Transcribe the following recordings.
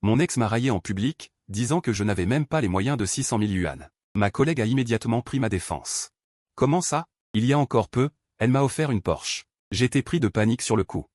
Mon ex m'a raillé en public, disant que je n'avais même pas les moyens de 600 000 yuan. Ma collègue a immédiatement pris ma défense. Comment ça? Il y a encore peu, elle m'a offert une Porsche. J'étais pris de panique sur le coup.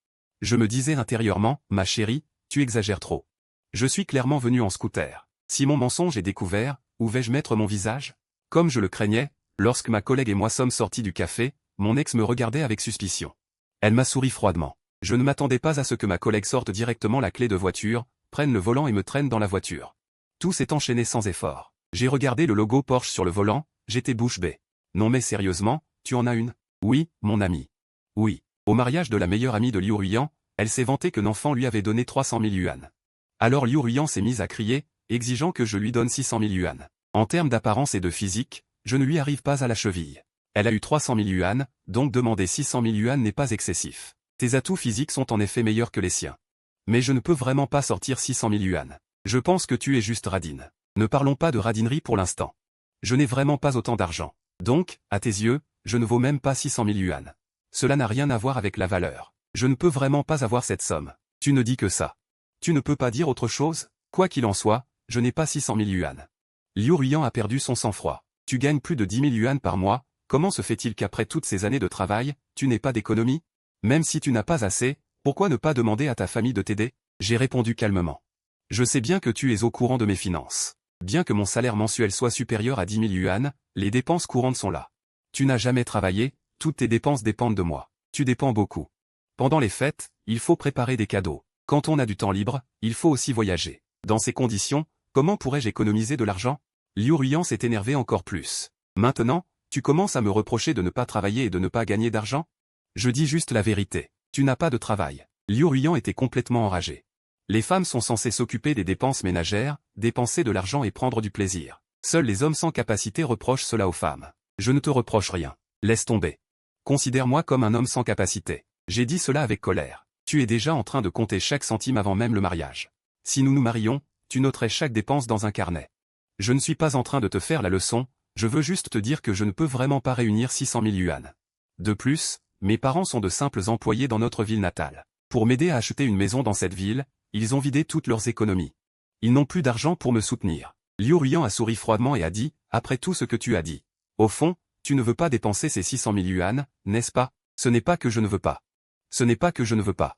Je me disais intérieurement, ma chérie, tu exagères trop. Je suis clairement venu en scooter. Si mon mensonge est découvert, où vais-je mettre mon visage? Comme je le craignais, lorsque ma collègue et moi sommes sortis du café, mon ex me regardait avec suspicion. Elle m'a souri froidement. Je ne m'attendais pas à ce que ma collègue sorte directement la clé de voiture, prenne le volant et me traîne dans la voiture. Tout s'est enchaîné sans effort. J'ai regardé le logo Porsche sur le volant, j'étais bouche bée. Non mais sérieusement, tu en as une? Oui, mon ami. Oui. Au mariage de la meilleure amie de Liu Ruiyan, elle s'est vantée que l'enfant lui avait donné 300 000 yuan. Alors Liu Ruiyan s'est mise à crier, exigeant que je lui donne 600 000 yuan. En termes d'apparence et de physique, je ne lui arrive pas à la cheville. Elle a eu 300 000 yuan, donc demander 600 000 yuan n'est pas excessif. Tes atouts physiques sont en effet meilleurs que les siens. Mais je ne peux vraiment pas sortir 600 000 yuan. Je pense que tu es juste radine. Ne parlons pas de radinerie pour l'instant. Je n'ai vraiment pas autant d'argent. Donc, à tes yeux, je ne vaux même pas 600 000 yuan. Cela n'a rien à voir avec la valeur. Je ne peux vraiment pas avoir cette somme. Tu ne dis que ça. Tu ne peux pas dire autre chose? Quoi qu'il en soit, je n'ai pas 600 000 yuan. Liu Ruiyan a perdu son sang-froid. Tu gagnes plus de 10 000 yuan par mois, comment se fait-il qu'après toutes ces années de travail, tu n'aies pas d'économie? Même si tu n'as pas assez, pourquoi ne pas demander à ta famille de t'aider? J'ai répondu calmement. Je sais bien que tu es au courant de mes finances. Bien que mon salaire mensuel soit supérieur à 10 000 yuan, les dépenses courantes sont là. Tu n'as jamais travaillé, toutes tes dépenses dépendent de moi. Tu dépends beaucoup. Pendant les fêtes, il faut préparer des cadeaux. Quand on a du temps libre, il faut aussi voyager. Dans ces conditions, comment pourrais-je économiser de l'argent? Liu Ruiyan s'est énervé encore plus. Maintenant, tu commences à me reprocher de ne pas travailler et de ne pas gagner d'argent? Je dis juste la vérité. Tu n'as pas de travail. Liu Ruiyan était complètement enragé. Les femmes sont censées s'occuper des dépenses ménagères, dépenser de l'argent et prendre du plaisir. Seuls les hommes sans capacité reprochent cela aux femmes. Je ne te reproche rien. Laisse tomber. Considère-moi comme un homme sans capacité. J'ai dit cela avec colère. Tu es déjà en train de compter chaque centime avant même le mariage. Si nous nous marions, tu noterais chaque dépense dans un carnet. Je ne suis pas en train de te faire la leçon, je veux juste te dire que je ne peux vraiment pas réunir 600 000 yuan. De plus, mes parents sont de simples employés dans notre ville natale. Pour m'aider à acheter une maison dans cette ville, ils ont vidé toutes leurs économies. Ils n'ont plus d'argent pour me soutenir. Liu Ruiyan a souri froidement et a dit, après tout ce que tu as dit. Au fond, tu ne veux pas dépenser ces 600 000 yuan, n'est-ce pas? Ce n'est pas que je ne veux pas. Ce n'est pas que je ne veux pas.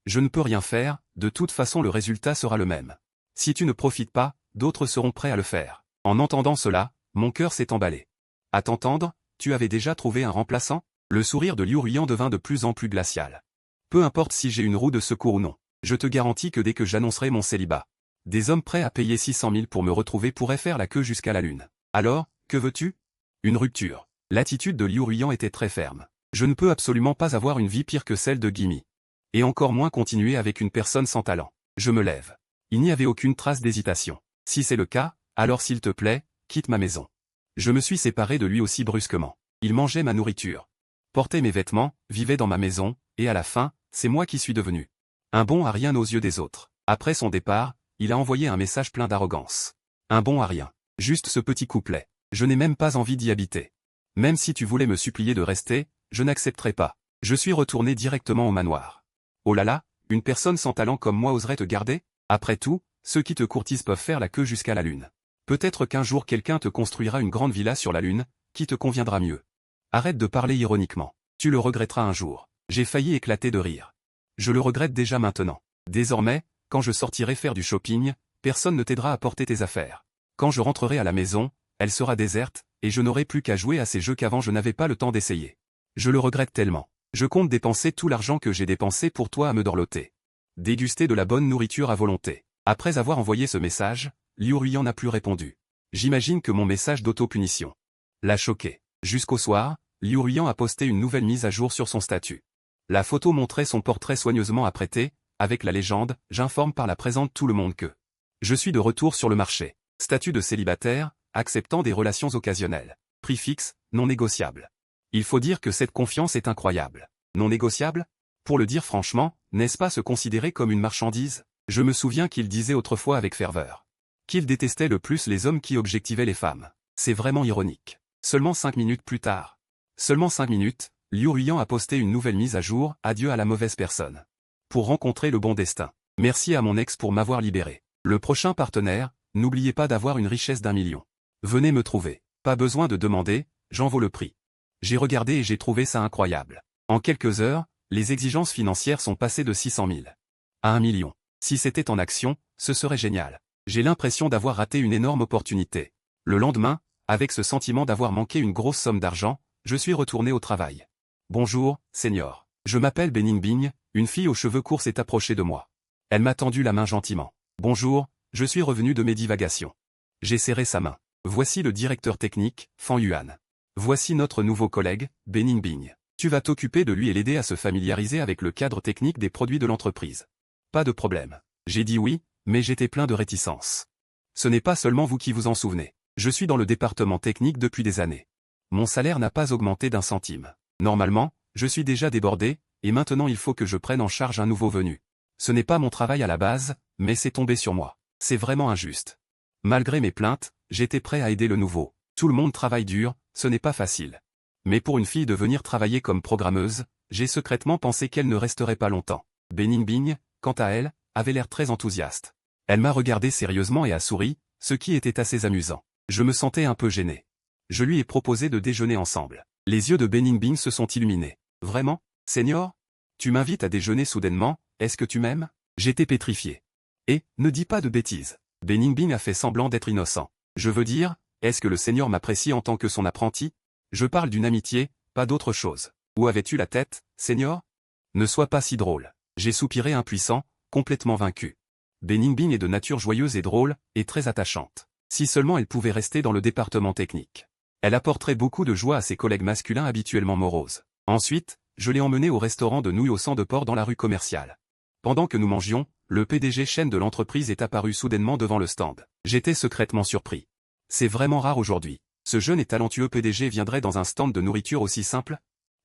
Je ne peux rien faire, de toute façon le résultat sera le même. Si tu ne profites pas, d'autres seront prêts à le faire. En entendant cela, mon cœur s'est emballé. À t'entendre, tu avais déjà trouvé un remplaçant? Le sourire de Liu Ruiyan devint de plus en plus glacial. Peu importe si j'ai une roue de secours ou non. Je te garantis que dès que j'annoncerai mon célibat, des hommes prêts à payer 600 000 pour me retrouver pourraient faire la queue jusqu'à la lune. Alors, que veux-tu? Une rupture. L'attitude de Liu Ruiyan était très ferme. Je ne peux absolument pas avoir une vie pire que celle de Gimi. Et encore moins continuer avec une personne sans talent. Je me lève. Il n'y avait aucune trace d'hésitation. Si c'est le cas, alors s'il te plaît, quitte ma maison. Je me suis séparé de lui aussi brusquement. Il mangeait ma nourriture, portait mes vêtements, vivait dans ma maison, et à la fin, c'est moi qui suis devenu un bon à rien aux yeux des autres. Après son départ, il a envoyé un message plein d'arrogance. Un bon à rien. Juste ce petit couplet. Je n'ai même pas envie d'y habiter. Même si tu voulais me supplier de rester, je n'accepterai pas. Je suis retourné directement au manoir. Oh là là, une personne sans talent comme moi oserait te garder? Après tout, ceux qui te courtisent peuvent faire la queue jusqu'à la lune. Peut-être qu'un jour quelqu'un te construira une grande villa sur la lune, qui te conviendra mieux. Arrête de parler ironiquement. Tu le regretteras un jour. J'ai failli éclater de rire. Je le regrette déjà maintenant. Désormais, quand je sortirai faire du shopping, personne ne t'aidera à porter tes affaires. Quand je rentrerai à la maison, elle sera déserte, et je n'aurai plus qu'à jouer à ces jeux qu'avant je n'avais pas le temps d'essayer. Je le regrette tellement. Je compte dépenser tout l'argent que j'ai dépensé pour toi à me dorloter. Déguster de la bonne nourriture à volonté. Après avoir envoyé ce message, Liu Ruiyan n'a plus répondu. J'imagine que mon message d'auto-punition l'a choqué. Jusqu'au soir, Liu Ruiyan a posté une nouvelle mise à jour sur son statut. La photo montrait son portrait soigneusement apprêté, avec la légende « J'informe par la présente tout le monde que je suis de retour sur le marché. Statut de célibataire, acceptant des relations occasionnelles. Prix fixe, non négociable. » Il faut dire que cette confiance est incroyable. Non négociable? Pour le dire franchement, n'est-ce pas se considérer comme une marchandise? Je me souviens qu'il disait autrefois avec ferveur qu'il détestait le plus les hommes qui objectivaient les femmes. C'est vraiment ironique. Seulement 5 minutes plus tard. Seulement 5 minutes, Liu Ruiyan a posté une nouvelle mise à jour, adieu à la mauvaise personne. Pour rencontrer le bon destin. Merci à mon ex pour m'avoir libéré. Le prochain partenaire, n'oubliez pas d'avoir une richesse d'1 million. Venez me trouver. Pas besoin de demander, j'en vaux le prix. J'ai regardé et j'ai trouvé ça incroyable. En quelques heures, les exigences financières sont passées de 600 000 à 1 million. Si c'était en action, ce serait génial. J'ai l'impression d'avoir raté une énorme opportunité. Le lendemain, avec ce sentiment d'avoir manqué une grosse somme d'argent, je suis retourné au travail. Bonjour, senior. Je m'appelle Beningbing, une fille aux cheveux courts s'est approchée de moi. Elle m'a tendu la main gentiment. Bonjour, je suis revenu de mes divagations. J'ai serré sa main. Voici le directeur technique, Fan Yuan. Voici notre nouveau collègue, Beningbing. Tu vas t'occuper de lui et l'aider à se familiariser avec le cadre technique des produits de l'entreprise. Pas de problème. J'ai dit oui, mais j'étais plein de réticence. Ce n'est pas seulement vous qui vous en souvenez. Je suis dans le département technique depuis des années. Mon salaire n'a pas augmenté d'1 centime. Normalement, je suis déjà débordé, et maintenant il faut que je prenne en charge un nouveau venu. Ce n'est pas mon travail à la base, mais c'est tombé sur moi. C'est vraiment injuste. Malgré mes plaintes, j'étais prêt à aider le nouveau. Tout le monde travaille dur, ce n'est pas facile. Mais pour une fille de venir travailler comme programmeuse, j'ai secrètement pensé qu'elle ne resterait pas longtemps. Beningbing, quant à elle, avait l'air très enthousiaste. Elle m'a regardé sérieusement et a souri, ce qui était assez amusant. Je me sentais un peu gêné. Je lui ai proposé de déjeuner ensemble. Les yeux de Beningbing se sont illuminés. Vraiment, senior? Tu m'invites à déjeuner soudainement, est-ce que tu m'aimes? J'étais pétrifié. Et, ne dis pas de bêtises. Beningbing a fait semblant d'être innocent. Je veux dire, est-ce que le senior m'apprécie en tant que son apprenti? Je parle d'une amitié, pas d'autre chose. Où avais-tu la tête, senior? Ne sois pas si drôle. J'ai soupiré impuissant, complètement vaincu. Beningbing est de nature joyeuse et drôle, et très attachante. Si seulement elle pouvait rester dans le département technique. Elle apporterait beaucoup de joie à ses collègues masculins habituellement moroses. Ensuite, je l'ai emmenée au restaurant de nouilles au sang de porc dans la rue commerciale. Pendant que nous mangions, le PDG chaîne de l'entreprise est apparu soudainement devant le stand. J'étais secrètement surpris. C'est vraiment rare aujourd'hui. Ce jeune et talentueux PDG viendrait dans un stand de nourriture aussi simple?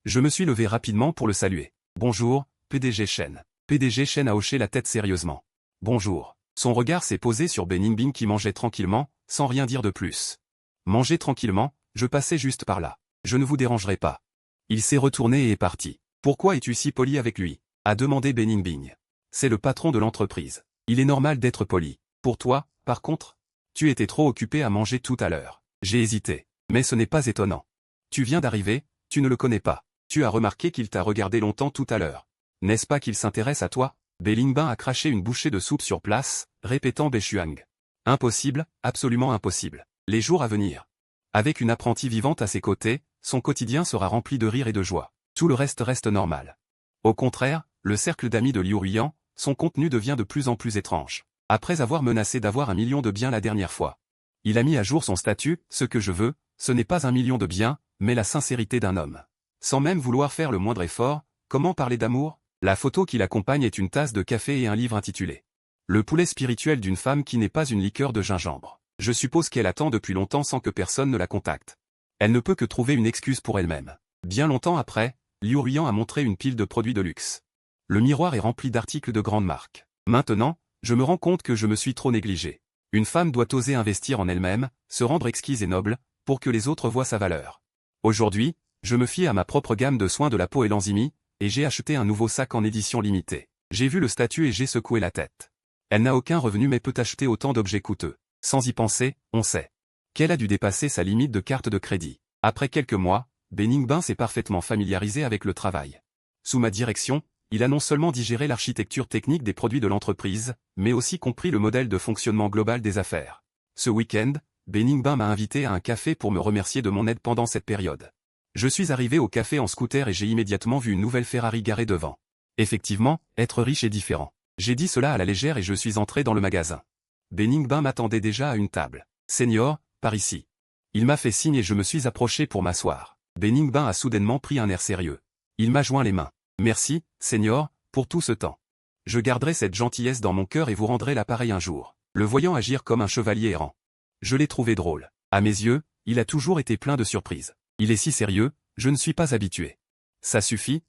Je me suis levé rapidement pour le saluer. Bonjour, PDG Chen. PDG Chen a hoché la tête sérieusement. Bonjour. Son regard s'est posé sur Beningbing qui mangeait tranquillement, sans rien dire de plus. Mangez tranquillement, je passais juste par là. Je ne vous dérangerai pas. Il s'est retourné et est parti. Pourquoi es-tu si poli avec lui? A demandé Beningbing. C'est le patron de l'entreprise. Il est normal d'être poli. Pour toi, par contre? Tu étais trop occupé à manger tout à l'heure. J'ai hésité. Mais ce n'est pas étonnant. Tu viens d'arriver, tu ne le connais pas. Tu as remarqué qu'il t'a regardé longtemps tout à l'heure. N'est-ce pas qu'il s'intéresse à toi? Beningbing a craché une bouchée de soupe sur place, répétant Bechuang. Impossible, absolument impossible. Les jours à venir. Avec une apprentie vivante à ses côtés, son quotidien sera rempli de rire et de joie. Tout le reste reste normal. Au contraire, le cercle d'amis de Liu Ruiyan, son contenu devient de plus en plus étrange. Après avoir menacé d'avoir 1 million de biens la dernière fois. Il a mis à jour son statut, ce que je veux, ce n'est pas 1 million de biens, mais la sincérité d'un homme. Sans même vouloir faire le moindre effort, comment parler d'amour? La photo qui l'accompagne est une tasse de café et un livre intitulé « Le poulet spirituel d'une femme qui n'est pas une liqueur de gingembre ». Je suppose qu'elle attend depuis longtemps sans que personne ne la contacte. Elle ne peut que trouver une excuse pour elle-même. Bien longtemps après, Liu Ruiyan a montré une pile de produits de luxe. Le miroir est rempli d'articles de grande marque. Maintenant, je me rends compte que je me suis trop négligé. Une femme doit oser investir en elle-même, se rendre exquise et noble, pour que les autres voient sa valeur. Aujourd'hui, je me fie à ma propre gamme de soins de la peau et l'enzymie, et j'ai acheté un nouveau sac en édition limitée. J'ai vu le statut et j'ai secoué la tête. Elle n'a aucun revenu mais peut acheter autant d'objets coûteux. Sans y penser, on sait qu'elle a dû dépasser sa limite de carte de crédit. Après quelques mois, Beningbing s'est parfaitement familiarisé avec le travail. Sous ma direction, il a non seulement digéré l'architecture technique des produits de l'entreprise, mais aussi compris le modèle de fonctionnement global des affaires. Ce week-end, Beningbing m'a invité à un café pour me remercier de mon aide pendant cette période. Je suis arrivé au café en scooter et j'ai immédiatement vu une nouvelle Ferrari garée devant. Effectivement, être riche est différent. J'ai dit cela à la légère et je suis entré dans le magasin. Beningbing m'attendait déjà à une table. Senior, par ici. Il m'a fait signe et je me suis approché pour m'asseoir. Beningbing a soudainement pris un air sérieux. Il m'a joint les mains. Merci, senior, pour tout ce temps. Je garderai cette gentillesse dans mon cœur et vous rendrai l'appareil un jour. Le voyant agir comme un chevalier errant. Je l'ai trouvé drôle. À mes yeux, il a toujours été plein de surprises. Il est si sérieux, je ne suis pas habitué. Ça suffit,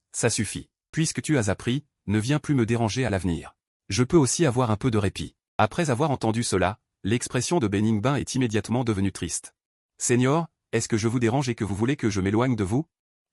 puisque tu as appris, ne viens plus me déranger à l'avenir. Je peux aussi avoir un peu de répit. Après avoir entendu cela, l'expression de Beningbing est immédiatement devenue triste. Senior, est-ce que je vous dérange et que vous voulez que je m'éloigne de vous?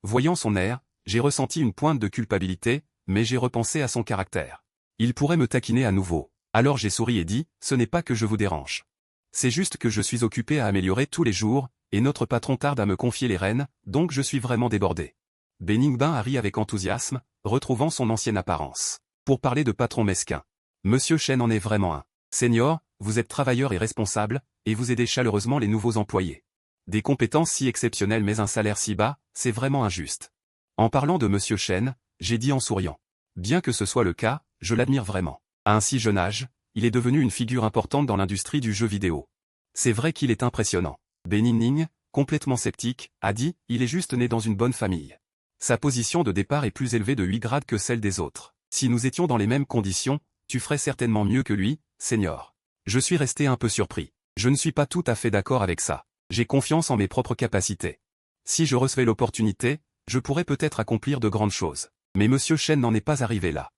Voyant son air, j'ai ressenti une pointe de culpabilité, mais j'ai repensé à son caractère. Il pourrait me taquiner à nouveau. Alors j'ai souri et dit, ce n'est pas que je vous dérange. C'est juste que je suis occupé à améliorer tous les jours, et notre patron tarde à me confier les rênes, donc je suis vraiment débordé. Beningbin a ri avec enthousiasme, retrouvant son ancienne apparence. Pour parler de patron mesquin. Monsieur Chen en est vraiment un. Senior, vous êtes travailleur et responsable, et vous aidez chaleureusement les nouveaux employés. Des compétences si exceptionnelles mais un salaire si bas, c'est vraiment injuste. En parlant de Monsieur Chen, j'ai dit en souriant. Bien que ce soit le cas, je l'admire vraiment. À un si jeune âge, il est devenu une figure importante dans l'industrie du jeu vidéo. C'est vrai qu'il est impressionnant. Bening, complètement sceptique, a dit, il est juste né dans une bonne famille. Sa position de départ est plus élevée de 8 grades que celle des autres. Si nous étions dans les mêmes conditions, tu ferais certainement mieux que lui, senior. Je suis resté un peu surpris. Je ne suis pas tout à fait d'accord avec ça. J'ai confiance en mes propres capacités. Si je recevais l'opportunité, je pourrais peut-être accomplir de grandes choses. Mais Monsieur Chen n'en est pas arrivé là.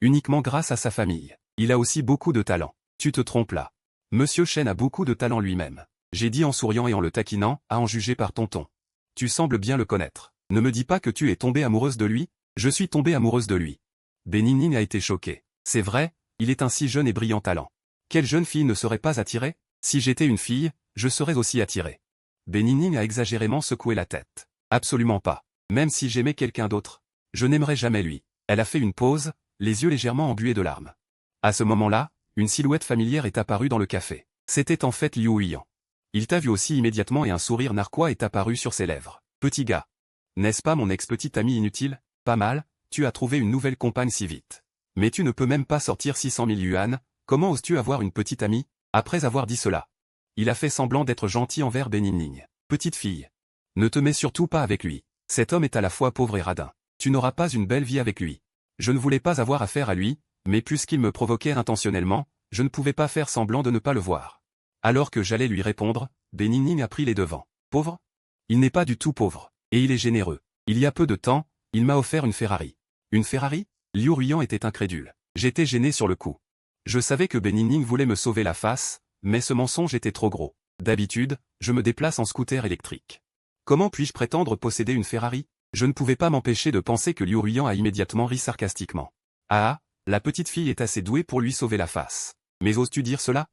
Uniquement grâce à sa famille. Il a aussi beaucoup de talent. Tu te trompes là. Monsieur Chen a beaucoup de talent lui-même. J'ai dit en souriant et en le taquinant, à en juger par ton ton. Tu sembles bien le connaître. Ne me dis pas que tu es tombée amoureuse de lui. Je suis tombée amoureuse de lui. Bening a été choqué. C'est vrai, il est un si jeune et brillant talent. Quelle jeune fille ne serait pas attirée? Si j'étais une fille, je serais aussi attirée. Bening a exagérément secoué la tête. Absolument pas. Même si j'aimais quelqu'un d'autre. Je n'aimerais jamais lui. Elle a fait une pause, les yeux légèrement embués de larmes. À ce moment-là, une silhouette familière est apparue dans le café. C'était en fait Liu Huiyan. Il t'a vu aussi immédiatement et un sourire narquois est apparu sur ses lèvres. Petit gars. N'est-ce pas mon ex-petit ami inutile? Pas mal, tu as trouvé une nouvelle compagne si vite. Mais tu ne peux même pas sortir 600 000 yuan, comment oses-tu avoir une petite amie? Après avoir dit cela, il a fait semblant d'être gentil envers Bening. Petite fille. Ne te mets surtout pas avec lui. Cet homme est à la fois pauvre et radin. Tu n'auras pas une belle vie avec lui. Je ne voulais pas avoir affaire à lui, mais puisqu'il me provoquait intentionnellement, je ne pouvais pas faire semblant de ne pas le voir. Alors que j'allais lui répondre, Bening a pris les devants. Pauvre? Il n'est pas du tout pauvre, et il est généreux. Il y a peu de temps, il m'a offert une Ferrari. Une Ferrari? Liu Huiyan était incrédule. J'étais gêné sur le coup. Je savais que Bening voulait me sauver la face, mais ce mensonge était trop gros. D'habitude, je me déplace en scooter électrique. Comment puis-je prétendre posséder une Ferrari? Je ne pouvais pas m'empêcher de penser que Liu Huiyan a immédiatement ri sarcastiquement. Ah, la petite fille est assez douée pour lui sauver la face. Mais oses-tu dire cela?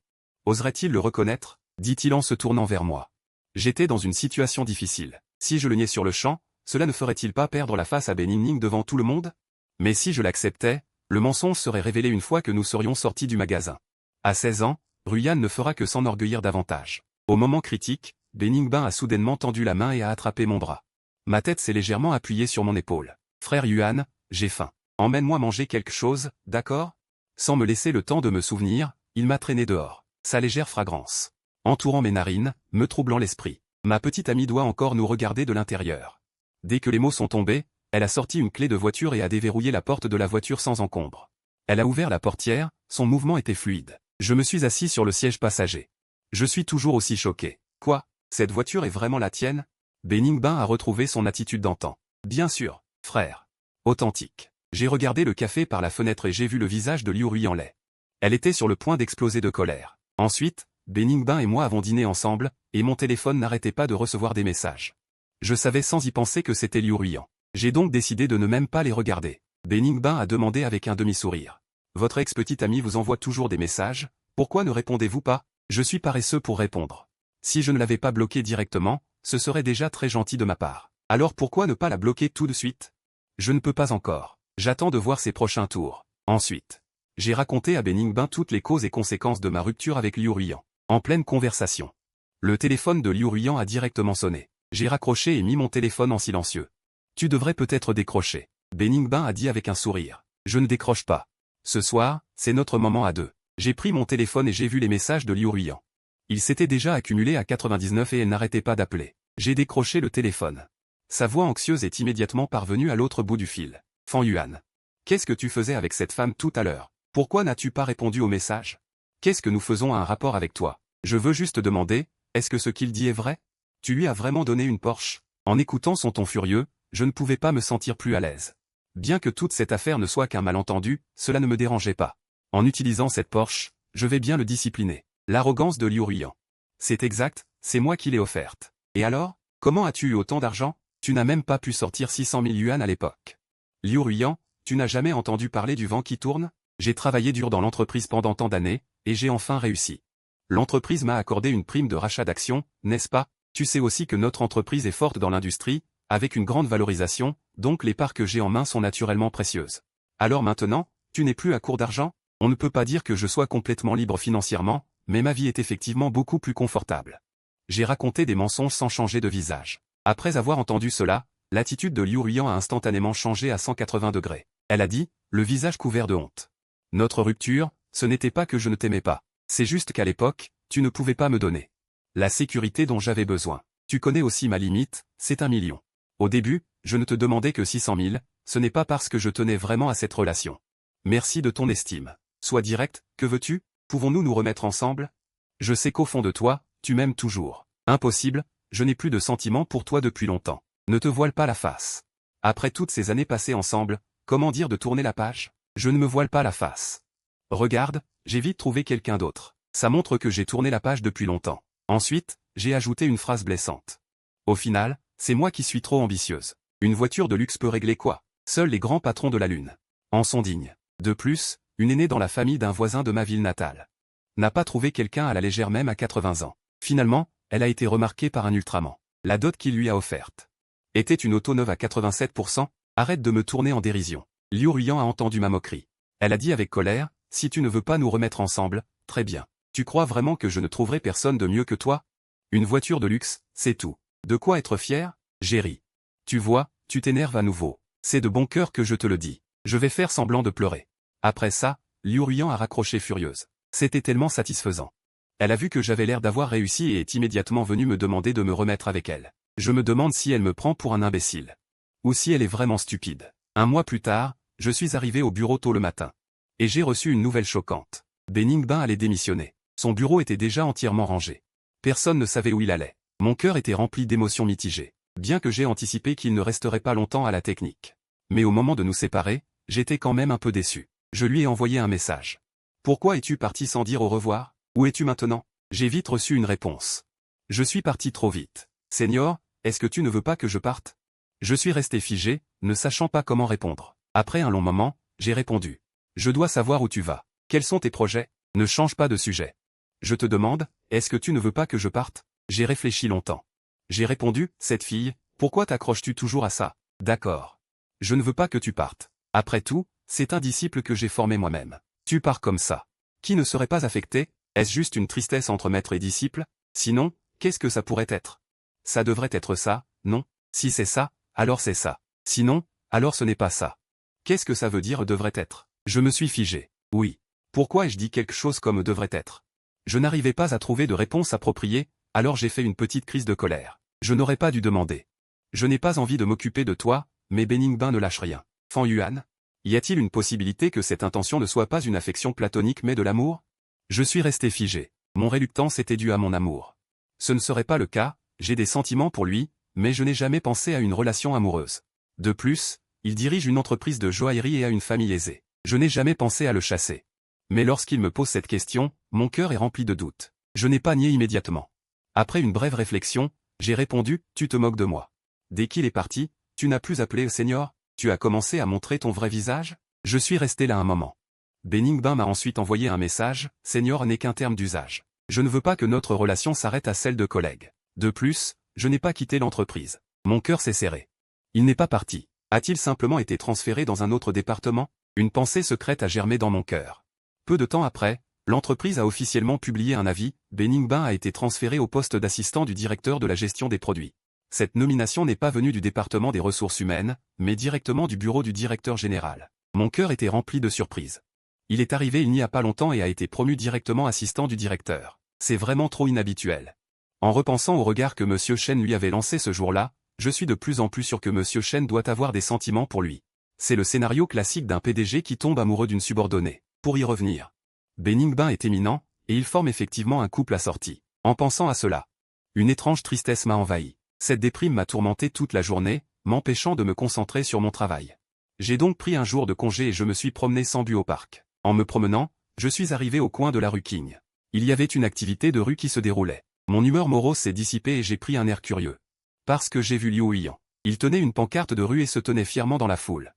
Oserait-il le reconnaître? Dit-il en se tournant vers moi. J'étais dans une situation difficile. Si je le niais sur le champ, cela ne ferait-il pas perdre la face à Bening devant tout le monde? Mais si je l'acceptais, le mensonge serait révélé une fois que nous serions sortis du magasin. À 16 ans, Huiyan ne fera que s'enorgueillir davantage. Au moment critique, Beningbin a soudainement tendu la main et a attrapé mon bras. Ma tête s'est légèrement appuyée sur mon épaule. Frère Yuan, j'ai faim. Emmène-moi manger quelque chose, d'accord? Sans me laisser le temps de me souvenir, il m'a traîné dehors. Sa légère fragrance. Entourant mes narines, me troublant l'esprit. Ma petite amie doit encore nous regarder de l'intérieur. Dès que les mots sont tombés, elle a sorti une clé de voiture et a déverrouillé la porte de la voiture sans encombre. Elle a ouvert la portière, son mouvement était fluide. Je me suis assis sur le siège passager. Je suis toujours aussi choqué. Quoi? Cette voiture est vraiment la tienne? Beningbin a retrouvé son attitude d'antan. Bien sûr, frère. Authentique. J'ai regardé le café par la fenêtre et j'ai vu le visage de Liu Huiyan laid. Elle était sur le point d'exploser de colère. Ensuite, Beningbin et moi avons dîné ensemble, et mon téléphone n'arrêtait pas de recevoir des messages. Je savais sans y penser que c'était Liu Huiyan. J'ai donc décidé de ne même pas les regarder. Beningbin a demandé avec un demi-sourire. Votre ex-petite amie vous envoie toujours des messages, pourquoi ne répondez-vous pas? Je suis paresseux pour répondre. Si je ne l'avais pas bloquée directement, ce serait déjà très gentil de ma part. Alors pourquoi ne pas la bloquer tout de suite? Je ne peux pas encore. J'attends de voir ses prochains tours. Ensuite, j'ai raconté à Beningbin toutes les causes et conséquences de ma rupture avec Liu Huiyan. En pleine conversation. Le téléphone de Liu Huiyan a directement sonné. J'ai raccroché et mis mon téléphone en silencieux. Tu devrais peut-être décrocher. Beningbin a dit avec un sourire. Je ne décroche pas. Ce soir, c'est notre moment à deux. J'ai pris mon téléphone et j'ai vu les messages de Liu Huiyan. Il s'était déjà accumulé à 99 et elle n'arrêtait pas d'appeler. J'ai décroché le téléphone. Sa voix anxieuse est immédiatement parvenue à l'autre bout du fil. Fan Yuan. Qu'est-ce que tu faisais avec cette femme tout à l'heure? Pourquoi n'as-tu pas répondu au message? Qu'est-ce que nous faisons à un rapport avec toi? Je veux juste demander, est-ce que ce qu'il dit est vrai? Tu lui as vraiment donné une Porsche? En écoutant son ton furieux, je ne pouvais pas me sentir plus à l'aise. Bien que toute cette affaire ne soit qu'un malentendu, cela ne me dérangeait pas. En utilisant cette Porsche, je vais bien le discipliner. L'arrogance de Liu Huiyan. C'est exact, c'est moi qui l'ai offerte. Et alors, comment as-tu eu autant d'argent? Tu n'as même pas pu sortir 600 000 yuan à l'époque. Liu Huiyan, tu n'as jamais entendu parler du vent qui tourne? J'ai travaillé dur dans l'entreprise pendant tant d'années, et j'ai enfin réussi. L'entreprise m'a accordé une prime de rachat d'actions, n'est-ce pas? Tu sais aussi que notre entreprise est forte dans l'industrie, avec une grande valorisation, donc les parts que j'ai en main sont naturellement précieuses. Alors maintenant, tu n'es plus à court d'argent? On ne peut pas dire que je sois complètement libre financièrement, mais ma vie est effectivement beaucoup plus confortable. J'ai raconté des mensonges sans changer de visage. Après avoir entendu cela, l'attitude de Liu Ruiyan a instantanément changé à 180 degrés. Elle a dit, le visage couvert de honte. Notre rupture, ce n'était pas que je ne t'aimais pas. C'est juste qu'à l'époque, tu ne pouvais pas me donner la sécurité dont j'avais besoin. Tu connais aussi ma limite, c'est 1 million. Au début, je ne te demandais que 600 000, ce n'est pas parce que je tenais vraiment à cette relation. Merci de ton estime. Sois direct, que veux-tu? Pouvons-nous nous remettre ensemble? Je sais qu'au fond de toi, tu m'aimes toujours. Impossible, je n'ai plus de sentiments pour toi depuis longtemps. Ne te voile pas la face. Après toutes ces années passées ensemble, comment dire de tourner la page? Je ne me voile pas la face. Regarde, j'ai vite trouvé quelqu'un d'autre. Ça montre que j'ai tourné la page depuis longtemps. Ensuite, j'ai ajouté une phrase blessante. Au final, c'est moi qui suis trop ambitieuse. Une voiture de luxe peut régler quoi? Seuls les grands patrons de la Lune en sont dignes. De plus, une aînée dans la famille d'un voisin de ma ville natale n'a pas trouvé quelqu'un à la légère même à 80 ans. Finalement, elle a été remarquée par un ultraman. La dot qu'il lui a offerte était une auto neuve à 87%, arrête de me tourner en dérision. Liu Ruiyan a entendu ma moquerie. Elle a dit avec colère, si tu ne veux pas nous remettre ensemble, très bien. Tu crois vraiment que je ne trouverai personne de mieux que toi? Une voiture de luxe, c'est tout. De quoi être fier? J'ai ri. Tu vois, tu t'énerves à nouveau. C'est de bon cœur que je te le dis. Je vais faire semblant de pleurer. Après ça, Liu Ruiyan a raccroché furieuse. C'était tellement satisfaisant. Elle a vu que j'avais l'air d'avoir réussi et est immédiatement venue me demander de me remettre avec elle. Je me demande si elle me prend pour un imbécile. Ou si elle est vraiment stupide. Un mois plus tard, je suis arrivé au bureau tôt le matin. Et j'ai reçu une nouvelle choquante. Beningbin allait démissionner. Son bureau était déjà entièrement rangé. Personne ne savait où il allait. Mon cœur était rempli d'émotions mitigées. Bien que j'ai anticipé qu'il ne resterait pas longtemps à la technique. Mais au moment de nous séparer, j'étais quand même un peu déçu. Je lui ai envoyé un message. Pourquoi es-tu parti sans dire au revoir? Où es-tu maintenant? J'ai vite reçu une réponse. Je suis parti trop vite. Senior, est-ce que tu ne veux pas que je parte? Je suis resté figé, ne sachant pas comment répondre. Après un long moment, j'ai répondu. Je dois savoir où tu vas. Quels sont tes projets? Ne change pas de sujet. Je te demande, est-ce que tu ne veux pas que je parte? J'ai réfléchi longtemps. J'ai répondu, cette fille, pourquoi t'accroches-tu toujours à ça? D'accord. Je ne veux pas que tu partes. Après tout, c'est un disciple que j'ai formé moi-même. Tu pars comme ça. Qui ne serait pas affecté? Est-ce juste une tristesse entre maître et disciple? Sinon, qu'est-ce que ça pourrait être? Ça devrait être ça, non? Si c'est ça, alors c'est ça. Sinon, alors ce n'est pas ça. Qu'est-ce que ça veut dire devrait être? Je me suis figé. Oui. Pourquoi ai-je dit quelque chose comme devrait être? Je n'arrivais pas à trouver de réponse appropriée, alors j'ai fait une petite crise de colère. Je n'aurais pas dû demander. Je n'ai pas envie de m'occuper de toi, mais Beningbin ne lâche rien. Fan Yuan? Y a-t-il une possibilité que cette intention ne soit pas une affection platonique mais de l'amour? Je suis resté figé. Mon réluctance était due à mon amour. Ce ne serait pas le cas, j'ai des sentiments pour lui, mais je n'ai jamais pensé à une relation amoureuse. De plus, il dirige une entreprise de joaillerie et a une famille aisée. Je n'ai jamais pensé à le chasser. Mais lorsqu'il me pose cette question, mon cœur est rempli de doutes. Je n'ai pas nié immédiatement. Après une brève réflexion, j'ai répondu, tu te moques de moi. Dès qu'il est parti, tu n'as plus appelé Senior, tu as commencé à montrer ton vrai visage? Je suis resté là un moment. Beningbin m'a ensuite envoyé un message, Senior n'est qu'un terme d'usage. Je ne veux pas que notre relation s'arrête à celle de collègue. De plus, je n'ai pas quitté l'entreprise. Mon cœur s'est serré. Il n'est pas parti. A-t-il simplement été transféré dans un autre département? Une pensée secrète a germé dans mon cœur. Peu de temps après, l'entreprise a officiellement publié un avis, Beningbin a été transféré au poste d'assistant du directeur de la gestion des produits. Cette nomination n'est pas venue du département des ressources humaines, mais directement du bureau du directeur général. Mon cœur était rempli de surprise. Il est arrivé il n'y a pas longtemps et a été promu directement assistant du directeur. C'est vraiment trop inhabituel. En repensant au regard que M. Chen lui avait lancé ce jour-là, je suis de plus en plus sûr que M. Chen doit avoir des sentiments pour lui. C'est le scénario classique d'un PDG qui tombe amoureux d'une subordonnée. Pour y revenir. Beningbin est éminent, et il forme effectivement un couple assorti. En pensant à cela, une étrange tristesse m'a envahi. Cette déprime m'a tourmenté toute la journée, m'empêchant de me concentrer sur mon travail. J'ai donc pris un jour de congé et je me suis promené sans but au parc. En me promenant, je suis arrivé au coin de la rue King. Il y avait une activité de rue qui se déroulait. Mon humeur morose s'est dissipée et j'ai pris un air curieux. Parce que j'ai vu Liu Ruiyan. Il tenait une pancarte de rue et se tenait fièrement dans la foule.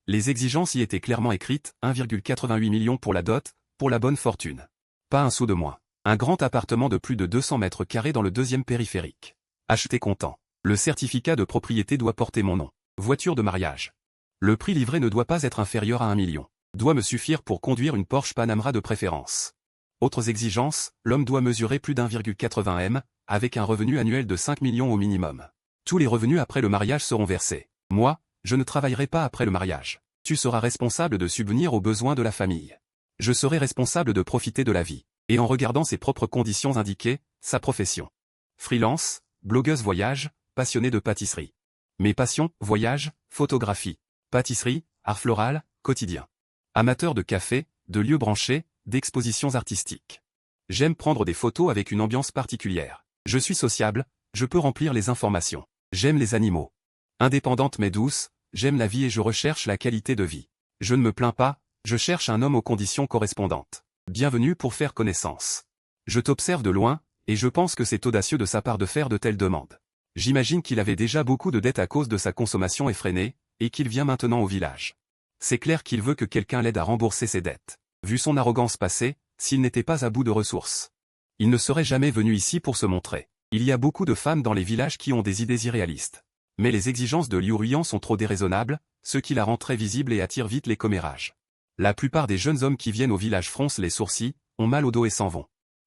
Les exigences y étaient clairement écrites, 1,88 million pour la dot, pour la bonne fortune. Pas un sou de moins. Un grand appartement de plus de 200 mètres carrés dans le deuxième périphérique. Acheté comptant. Le certificat de propriété doit porter mon nom. Voiture de mariage. Le prix livré ne doit pas être inférieur à 1 million. Doit me suffire pour conduire une Porsche Panamera de préférence. Autres exigences, l'homme doit mesurer plus d'1,80 m, avec un revenu annuel de 5 millions au minimum. Tous les revenus après le mariage seront versés. Moi, je ne travaillerai pas après le mariage. Tu seras responsable de subvenir aux besoins de la famille. Je serai responsable de profiter de la vie. Et en regardant ses propres conditions indiquées, sa profession. Freelance, blogueuse voyage, passionnée de pâtisserie. Mes passions, voyage, photographie, pâtisserie, art floral, quotidien. Amateur de café, de lieux branchés, d'expositions artistiques. J'aime prendre des photos avec une ambiance particulière. Je suis sociable, je peux remplir les informations. J'aime les animaux. Indépendante mais douce, j'aime la vie et je recherche la qualité de vie. Je ne me plains pas, je cherche un homme aux conditions correspondantes. Bienvenue pour faire connaissance. Je t'observe de loin, et je pense que c'est audacieux de sa part de faire de telles demandes. J'imagine qu'il avait déjà beaucoup de dettes à cause de sa consommation effrénée, et qu'il vient maintenant au village. C'est clair qu'il veut que quelqu'un l'aide à rembourser ses dettes. Vu son arrogance passée, s'il n'était pas à bout de ressources. Il ne serait jamais venu ici pour se montrer. Il y a beaucoup de femmes dans les villages qui ont des idées irréalistes. Mais les exigences de Liu Ruyan sont trop déraisonnables, ce qui la rend très visible et attire vite les commérages. La plupart des jeunes hommes qui viennent au village froncent les sourcils, ont mal au dos et s'en vont.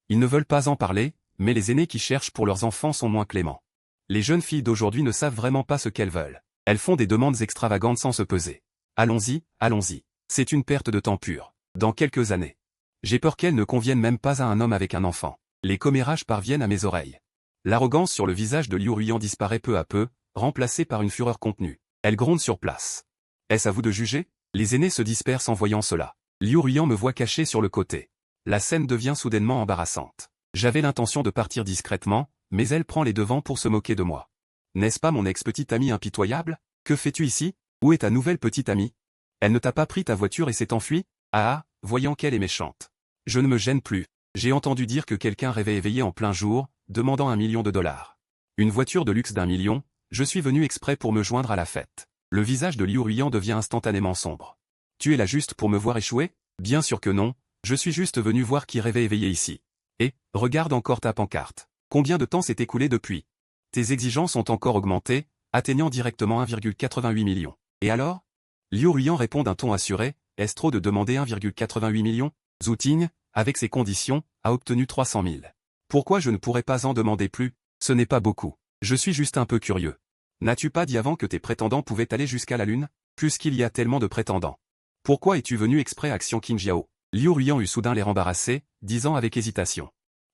Ils ne veulent pas en parler, mais les aînés qui cherchent pour leurs enfants sont moins cléments. Les jeunes filles d'aujourd'hui ne savent vraiment pas ce qu'elles veulent. Elles font des demandes extravagantes sans se peser. Allons-y, allons-y. C'est une perte de temps pure. Dans quelques années. J'ai peur qu'elles ne conviennent même pas à un homme avec un enfant. Les commérages parviennent à mes oreilles. L'arrogance sur le visage de Liu Ruyan disparaît peu à peu, remplacée par une fureur contenue. Elle gronde sur place. Est-ce à vous de juger? Les aînés se dispersent en voyant cela. Liu Ruyan me voit caché sur le côté. La scène devient soudainement embarrassante. J'avais l'intention de partir discrètement, mais elle prend les devants pour se moquer de moi. N'est-ce pas mon ex-petite amie impitoyable? Que fais-tu ici? Où est ta nouvelle petite amie? Elle ne t'a pas pris ta voiture et s'est enfuie? Ah, voyant qu'elle est méchante. Je ne me gêne plus. J'ai entendu dire que quelqu'un rêvait éveillé en plein jour, demandant $1 million. Une voiture de luxe d'1 million, je suis venu exprès pour me joindre à la fête. Le visage de Liu Ruyan devient instantanément sombre. Tu es là juste pour me voir échouer? Bien sûr que non, je suis juste venu voir qui rêvait éveillé ici. Et, regarde encore ta pancarte. Combien de temps s'est écoulé depuis? Tes exigences ont encore augmenté, atteignant directement 1,88 million. Et alors? Liu Ruyan répond d'un ton assuré, est-ce trop de demander 1,88 million? Zouting, avec ses conditions, a obtenu 300 000. Pourquoi je ne pourrais pas en demander plus? Ce n'est pas beaucoup. Je suis juste un peu curieux. N'as-tu pas dit avant que tes prétendants pouvaient aller jusqu'à la Lune? Puisqu'il y a tellement de prétendants. Pourquoi es-tu venu exprès à Action Qingjiao? Liu Ruyan eut soudain l'air embarrassé, disant avec hésitation.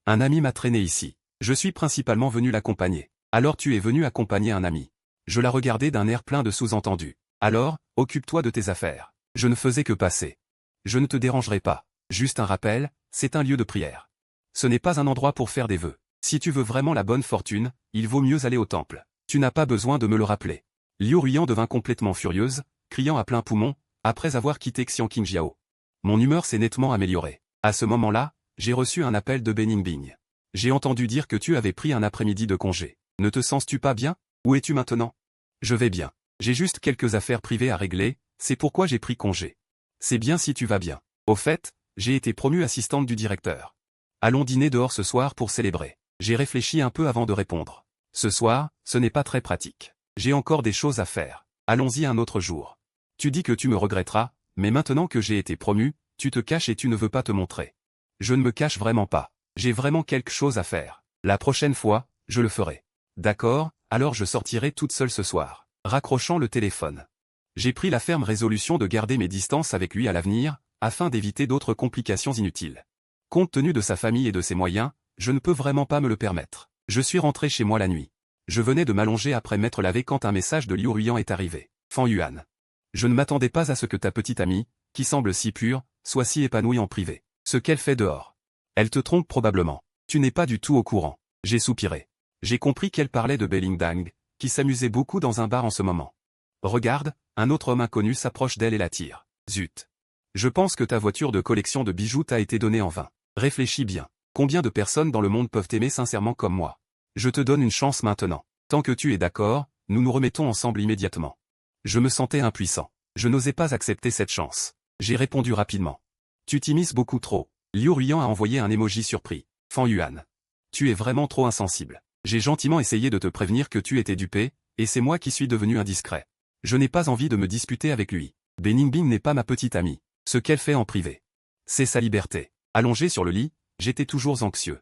Un ami m'a traîné ici. Je suis principalement venu l'accompagner. Alors tu es venu accompagner un ami. Je la regardais d'un air plein de sous-entendus. Alors, occupe-toi de tes affaires. Je ne faisais que passer. Je ne te dérangerai pas. Juste un rappel, c'est un lieu de prière. Ce n'est pas un endroit pour faire des vœux. Si tu veux vraiment la bonne fortune, il vaut mieux aller au temple. Tu n'as pas besoin de me le rappeler. Liu Ruyan devint complètement furieuse, criant à plein poumon, après avoir quitté Xian Qingjiao. Mon humeur s'est nettement améliorée. À ce moment-là, j'ai reçu un appel de Beningbing. J'ai entendu dire que tu avais pris un après-midi de congé. Ne te sens-tu pas bien? Où es-tu maintenant? Je vais bien. J'ai juste quelques affaires privées à régler, c'est pourquoi j'ai pris congé. C'est bien si tu vas bien. Au fait, j'ai été promue assistante du directeur. Allons dîner dehors ce soir pour célébrer. J'ai réfléchi un peu avant de répondre. Ce soir, ce n'est pas très pratique. J'ai encore des choses à faire. Allons-y un autre jour. Tu dis que tu me regretteras, mais maintenant que j'ai été promue, tu te caches et tu ne veux pas te montrer. Je ne me cache vraiment pas. J'ai vraiment quelque chose à faire. La prochaine fois, je le ferai. D'accord, alors je sortirai toute seule ce soir. Raccrochant le téléphone. J'ai pris la ferme résolution de garder mes distances avec lui à l'avenir, afin d'éviter d'autres complications inutiles. Compte tenu de sa famille et de ses moyens, je ne peux vraiment pas me le permettre. Je suis rentré chez moi la nuit. Je venais de m'allonger après m'être lavé quand un message de Liu Ruyan est arrivé. Fan Yuan. Je ne m'attendais pas à ce que ta petite amie, qui semble si pure, soit si épanouie en privé. Ce qu'elle fait dehors. Elle te trompe probablement. Tu n'es pas du tout au courant. J'ai soupiré. J'ai compris qu'elle parlait de Belingbing, qui s'amusait beaucoup dans un bar en ce moment. Regarde, un autre homme inconnu s'approche d'elle et la tire. Zut. Je pense que ta voiture de collection de bijoux t'a été donnée en vain. Réfléchis bien. Combien de personnes dans le monde peuvent t'aimer sincèrement comme moi? Je te donne une chance maintenant. Tant que tu es d'accord, nous nous remettons ensemble immédiatement. Je me sentais impuissant. Je n'osais pas accepter cette chance. J'ai répondu rapidement. Tu t'immisces beaucoup trop. Liu Ruiyan a envoyé un emoji surpris. Fan Yuan. Tu es vraiment trop insensible. J'ai gentiment essayé de te prévenir que tu étais dupé, et c'est moi qui suis devenu indiscret. Je n'ai pas envie de me disputer avec lui. Beningbing n'est pas ma petite amie. Ce qu'elle fait en privé, c'est sa liberté. Allongé sur le lit, j'étais toujours anxieux.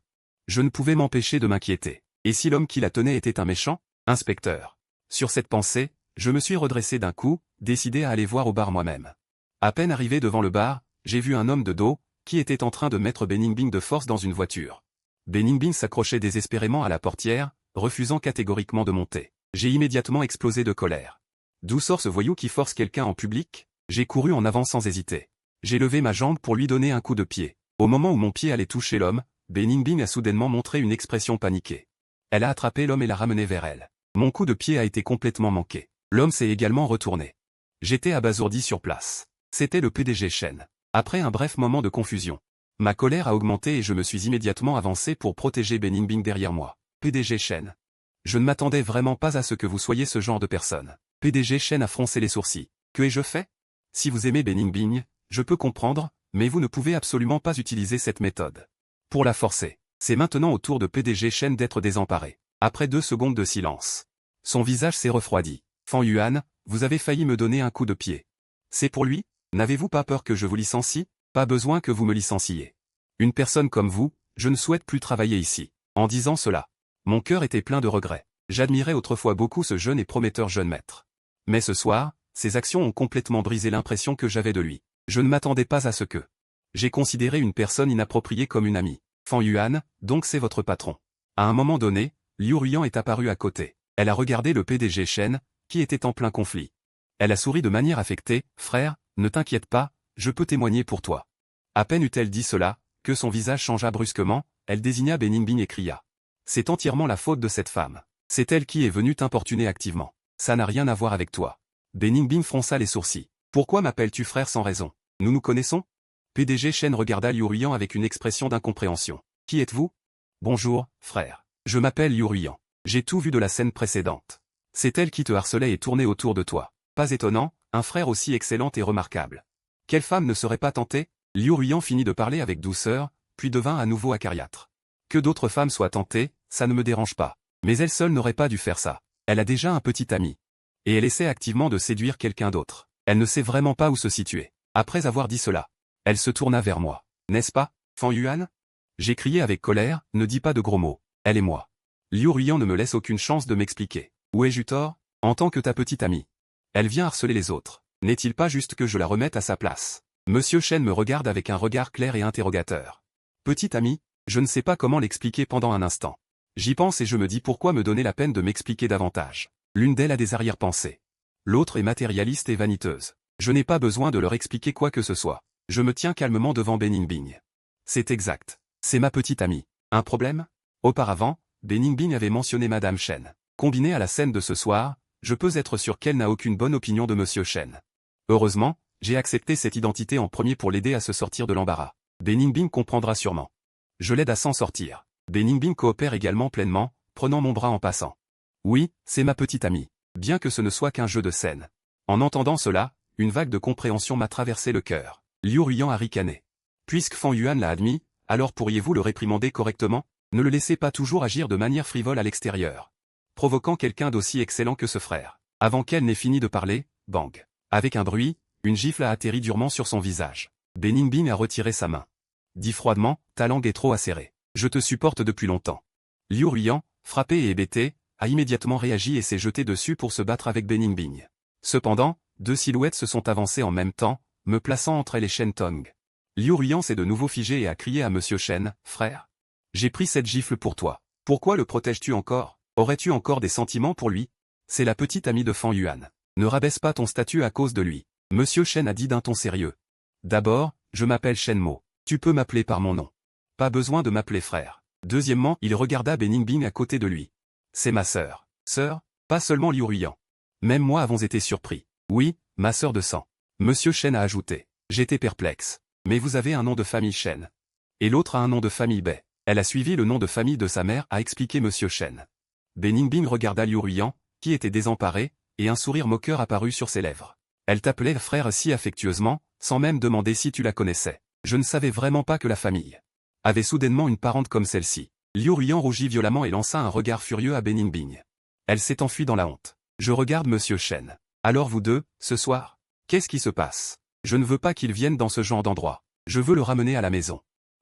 Je ne pouvais m'empêcher de m'inquiéter. Et si l'homme qui la tenait était un méchant, inspecteur? Sur cette pensée, je me suis redressé d'un coup, décidé à aller voir au bar moi-même. À peine arrivé devant le bar, j'ai vu un homme de dos, qui était en train de mettre Beningbing de force dans une voiture. Beningbing s'accrochait désespérément à la portière, refusant catégoriquement de monter. J'ai immédiatement explosé de colère. D'où sort ce voyou qui force quelqu'un en public? J'ai couru en avant sans hésiter. J'ai levé ma jambe pour lui donner un coup de pied. Au moment où mon pied allait toucher l'homme, Beningbing a soudainement montré une expression paniquée. Elle a attrapé l'homme et l'a ramené vers elle. Mon coup de pied a été complètement manqué. L'homme s'est également retourné. J'étais abasourdi sur place. C'était le PDG Shen. Après un bref moment de confusion, ma colère a augmenté et je me suis immédiatement avancé pour protéger Beningbing derrière moi. PDG Shen. Je ne m'attendais vraiment pas à ce que vous soyez ce genre de personne. PDG Shen a froncé les sourcils. Que ai-je fait? Si vous aimez Beningbing, je peux comprendre, mais vous ne pouvez absolument pas utiliser cette méthode. Pour la forcer, c'est maintenant au tour de PDG Shen d'être désemparé. Après 2 secondes de silence, son visage s'est refroidi. Fan Yuan, vous avez failli me donner un coup de pied. C'est pour lui? N'avez-vous pas peur que je vous licencie? Pas besoin que vous me licenciez. Une personne comme vous, je ne souhaite plus travailler ici. En disant cela, mon cœur était plein de regrets. J'admirais autrefois beaucoup ce jeune et prometteur jeune maître. Mais ce soir, ses actions ont complètement brisé l'impression que j'avais de lui. Je ne m'attendais pas à ce que j'ai considéré une personne inappropriée comme une amie. Fan Yuan, donc c'est votre patron. À un moment donné, Liu Ruiyan est apparue à côté. Elle a regardé le PDG Shen, qui était en plein conflit. Elle a souri de manière affectée. Frère, ne t'inquiète pas, je peux témoigner pour toi. À peine eut-elle dit cela, que son visage changea brusquement, elle désigna Beningbing et cria. C'est entièrement la faute de cette femme. C'est elle qui est venue t'importuner activement. Ça n'a rien à voir avec toi. Beningbing fronça les sourcils. Pourquoi m'appelles-tu frère sans raison? Nous nous connaissons? PDG Shen regarda Liu Ruiyan avec une expression d'incompréhension. Qui êtes-vous? Bonjour, frère. Je m'appelle Liu Ruiyan. J'ai tout vu de la scène précédente. C'est elle qui te harcelait et tournait autour de toi. Pas étonnant, un frère aussi excellent et remarquable. Quelle femme ne serait pas tentée? Liu Ruiyan finit de parler avec douceur, puis devint à nouveau acariâtre. Que d'autres femmes soient tentées, ça ne me dérange pas. Mais elle seule n'aurait pas dû faire ça. Elle a déjà un petit ami. Et elle essaie activement de séduire quelqu'un d'autre. Elle ne sait vraiment pas où se situer. Après avoir dit cela, elle se tourna vers moi. N'est-ce pas, Fan Yuan? J'ai crié avec colère, ne dis pas de gros mots. Elle et moi. Liu Ruiyan ne me laisse aucune chance de m'expliquer. Où ai-je eu tort? En tant que ta petite amie. Elle vient harceler les autres. N'est-il pas juste que je la remette à sa place? Monsieur Shen me regarde avec un regard clair et interrogateur. Petite amie, je ne sais pas comment l'expliquer pendant un instant. J'y pense et je me dis pourquoi me donner la peine de m'expliquer davantage. L'une d'elles a des arrière-pensées. L'autre est matérialiste et vaniteuse. Je n'ai pas besoin de leur expliquer quoi que ce soit. Je me tiens calmement devant Beningbing. C'est exact. C'est ma petite amie. Un problème? Auparavant, Beningbing avait mentionné Madame Shen. Combiné à la scène de ce soir, je peux être sûr qu'elle n'a aucune bonne opinion de Monsieur Shen. Heureusement, j'ai accepté cette identité en premier pour l'aider à se sortir de l'embarras. Beningbing comprendra sûrement. Je l'aide à s'en sortir. Beningbing coopère également pleinement, prenant mon bras en passant. Oui, c'est ma petite amie. Bien que ce ne soit qu'un jeu de scène. En entendant cela, une vague de compréhension m'a traversé le cœur. Liu Ruiyan a ricané. Puisque Fan Yuan l'a admis, alors pourriez-vous le réprimander correctement? Ne le laissez pas toujours agir de manière frivole à l'extérieur. Provoquant quelqu'un d'aussi excellent que ce frère. Avant qu'elle n'ait fini de parler, bang. Avec un bruit, une gifle a atterri durement sur son visage. Beningbing a retiré sa main. Dit froidement, ta langue est trop acérée. Je te supporte depuis longtemps. Liu Ruiyan, frappé et hébété, a immédiatement réagi et s'est jeté dessus pour se battre avec Beningbing. Cependant, 2 silhouettes se sont avancées en même temps, me plaçant entre elle et Shen Tong. Liu Ruiyan s'est de nouveau figé et a crié à Monsieur Shen, frère. J'ai pris cette gifle pour toi. Pourquoi le protèges-tu encore? Aurais-tu encore des sentiments pour lui? C'est la petite amie de Fan Yuan. Ne rabaisse pas ton statut à cause de lui. Monsieur Shen a dit d'un ton sérieux. D'abord, je m'appelle Shen Mo. Tu peux m'appeler par mon nom. Pas besoin de m'appeler frère. Deuxièmement, il regarda Beningbing à côté de lui. C'est ma sœur. Sœur? Pas seulement Liu Ruiyan. Même moi avons été surpris. Oui, ma sœur de sang. Monsieur Shen a ajouté. J'étais perplexe. Mais vous avez un nom de famille Shen. Et l'autre a un nom de famille Bai. Elle a suivi le nom de famille de sa mère, a expliqué Monsieur Shen. Beningbing regarda Liu Ruiyan, qui était désemparé, et un sourire moqueur apparut sur ses lèvres. Elle t'appelait frère si affectueusement, sans même demander si tu la connaissais. Je ne savais vraiment pas que la famille avait soudainement une parente comme celle-ci. Liu Ruiyan rougit violemment et lança un regard furieux à Bening Bing. Elle s'est enfuie dans la honte. Je regarde Monsieur Chen. Alors vous deux, ce soir, qu'est-ce qui se passe? Je ne veux pas qu'il vienne dans ce genre d'endroit. Je veux le ramener à la maison.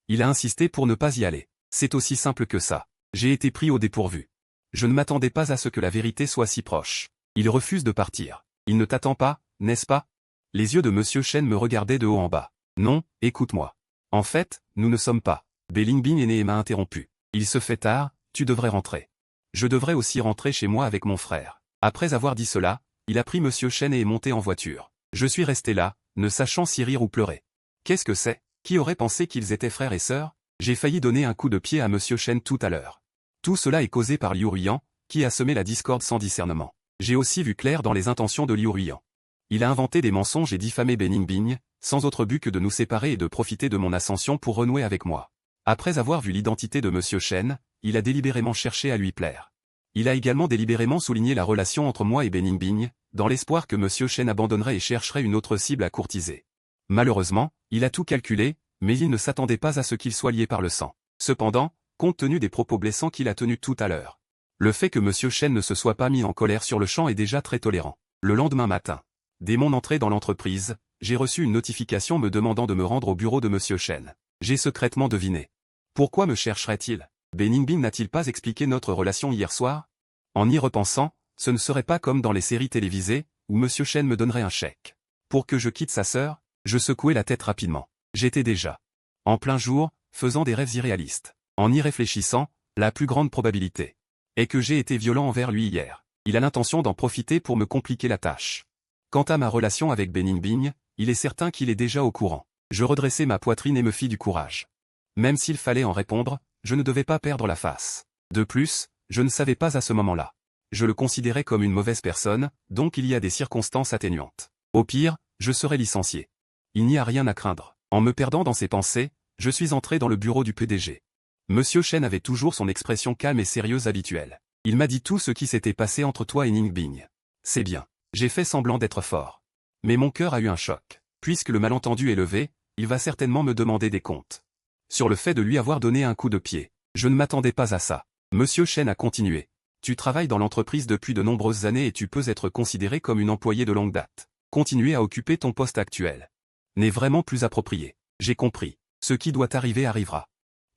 Il a insisté pour ne pas y aller. C'est aussi simple que ça. J'ai été pris au dépourvu. Je ne m'attendais pas à ce que la vérité soit si proche. Il refuse de partir. Il ne t'attend pas, n'est-ce pas? Les yeux de Monsieur Chen me regardaient de haut en bas. Non, écoute-moi. En fait, nous ne sommes pas. Bening Bing est né et m'a interrompu. Il se fait tard, tu devrais rentrer. Je devrais aussi rentrer chez moi avec mon frère. Après avoir dit cela, il a pris Monsieur Chen et est monté en voiture. Je suis resté là, ne sachant si rire ou pleurer. Qu'est-ce que c'est? Qui aurait pensé qu'ils étaient frères et sœurs? J'ai failli donner un coup de pied à Monsieur Chen tout à l'heure. Tout cela est causé par Liu Ruiyan, qui a semé la discorde sans discernement. J'ai aussi vu clair dans les intentions de Liu Ruiyan. Il a inventé des mensonges et diffamé Bening Bing, sans autre but que de nous séparer et de profiter de mon ascension pour renouer avec moi. Après avoir vu l'identité de Monsieur Chen, il a délibérément cherché à lui plaire. Il a également délibérément souligné la relation entre moi et Bening Bing, dans l'espoir que Monsieur Chen abandonnerait et chercherait une autre cible à courtiser. Malheureusement, il a tout calculé, mais il ne s'attendait pas à ce qu'il soit lié par le sang. Cependant, compte tenu des propos blessants qu'il a tenus tout à l'heure, le fait que Monsieur Chen ne se soit pas mis en colère sur le champ est déjà très tolérant. Le lendemain matin, dès mon entrée dans l'entreprise, j'ai reçu une notification me demandant de me rendre au bureau de Monsieur Chen. J'ai secrètement deviné. Pourquoi me chercherait-il? Bening Bing n'a-t-il pas expliqué notre relation hier soir? En y repensant, ce ne serait pas comme dans les séries télévisées, où Monsieur Chen me donnerait un chèque. Pour que je quitte sa sœur, je secouai la tête rapidement. J'étais déjà en plein jour, faisant des rêves irréalistes. En y réfléchissant, la plus grande probabilité est que j'ai été violent envers lui hier. Il a l'intention d'en profiter pour me compliquer la tâche. Quant à ma relation avec Bening Bing, il est certain qu'il est déjà au courant. Je redressai ma poitrine et me fis du courage. Même s'il fallait en répondre, je ne devais pas perdre la face. De plus, je ne savais pas à ce moment-là. Je le considérais comme une mauvaise personne, donc il y a des circonstances atténuantes. Au pire, je serais licencié. Il n'y a rien à craindre. En me perdant dans ses pensées, je suis entré dans le bureau du PDG. Monsieur Chen avait toujours son expression calme et sérieuse habituelle. Il m'a dit tout ce qui s'était passé entre toi et Ning Bing. C'est bien. J'ai fait semblant d'être fort. Mais mon cœur a eu un choc. Puisque le malentendu est levé, il va certainement me demander des comptes. Sur le fait de lui avoir donné un coup de pied. Je ne m'attendais pas à ça. Monsieur Chen a continué. Tu travailles dans l'entreprise depuis de nombreuses années et tu peux être considéré comme une employée de longue date. Continuer à occuper ton poste actuel n'est vraiment plus approprié. J'ai compris. Ce qui doit arriver arrivera.